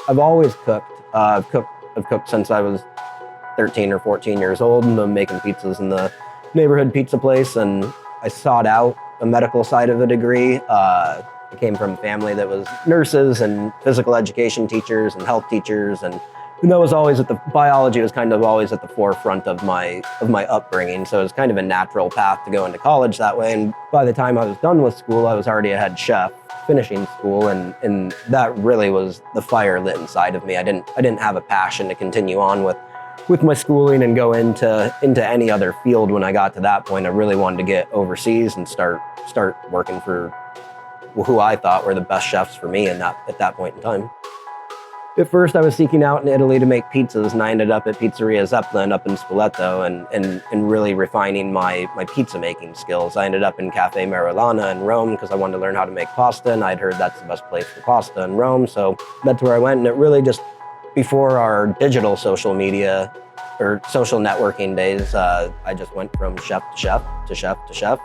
I've always cooked. I've cooked since I was 13 or 14 years old, and I'm making pizzas in the neighborhood pizza place, and I sought out a medical side of a degree. I came from a family that was nurses and physical education teachers and health teachers, and that was always biology was kind of always at the forefront of my upbringing. So it was kind of a natural path to go into college that way. And by the time I was done with school, I was already a head chef finishing school, and that really was the fire lit inside of me. I didn't have a passion to continue on with my schooling and go into any other field when I got to that point. I really wanted to get overseas and start working for who I thought were the best chefs for me at that point in time. At first, I was seeking out in Italy to make pizzas, and I ended up at Pizzeria Zeppelin up in Spoleto and really refining my pizza making skills. I ended up in Cafe Marilana in Rome because I wanted to learn how to make pasta, and I'd heard that's the best place for pasta in Rome, so that's where I went. And it really just, before our digital social media or social networking days, I just went from chef to chef to chef to chef,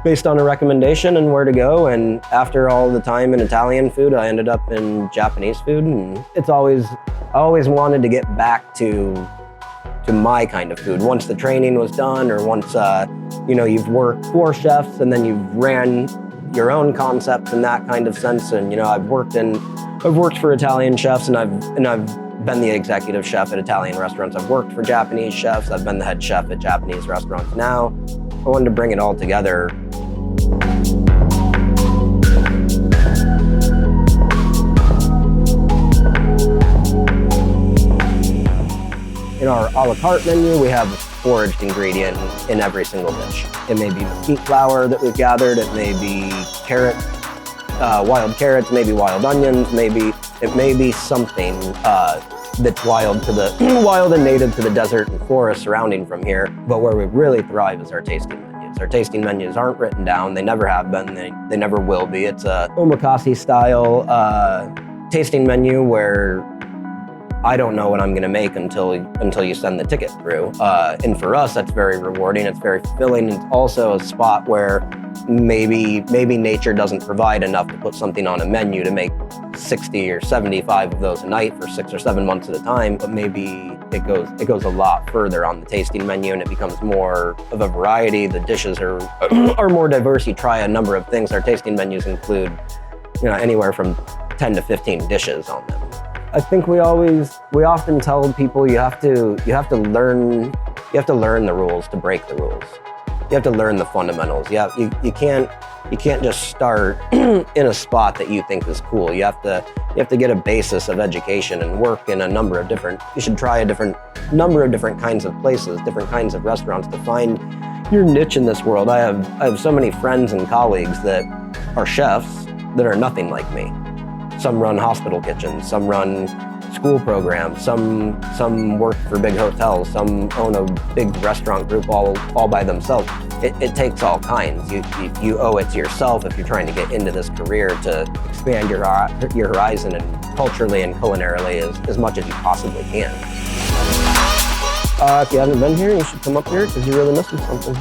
based on a recommendation and where to go. And after all the time in Italian food, I ended up in Japanese food. And I always wanted to get back to my kind of food. Once the training was done, or once you've worked for chefs and then you've ran your own concepts in that kind of sense. And I've worked for Italian chefs, and I've been the executive chef at Italian restaurants. I've worked for Japanese chefs. I've been the head chef at Japanese restaurants. Now I wanted to bring it all together. In our a la carte menu, we have a foraged ingredient in every single dish. It may be mesquite flour that we've gathered. It may be carrots, wild carrots, maybe wild onions, it may be something that's wild and native to the desert and forest surrounding from here. But where we really thrive is our tasting menus. Our tasting menus aren't written down. They never have been. They never will be. It's a omakase style tasting menu where I don't know what I'm going to make until you send the ticket through. And for us, that's very rewarding. It's very fulfilling. It's also a spot where maybe nature doesn't provide enough to put something on a menu to make 60 or 75 of those a night for 6 or 7 months at a time. But maybe it goes a lot further on the tasting menu, and it becomes more of a variety. The dishes are more diverse. You try a number of things. Our tasting menus include anywhere from 10 to 15 dishes on them. I think we often tell people you have to learn the rules to break the rules. You have to learn the fundamentals. You can't just start in a spot that you think is cool. You have to get a basis of education and work in you should try a number of different kinds of places, different kinds of restaurants to find your niche in this world. I have so many friends and colleagues that are chefs that are nothing like me. Some run hospital kitchens, some run school programs, some work for big hotels, some own a big restaurant group all by themselves. It takes all kinds. You owe it to yourself if you're trying to get into this career to expand your horizon and culturally and culinarily as much as you possibly can. If you haven't been here, you should come up here because you're really missing something.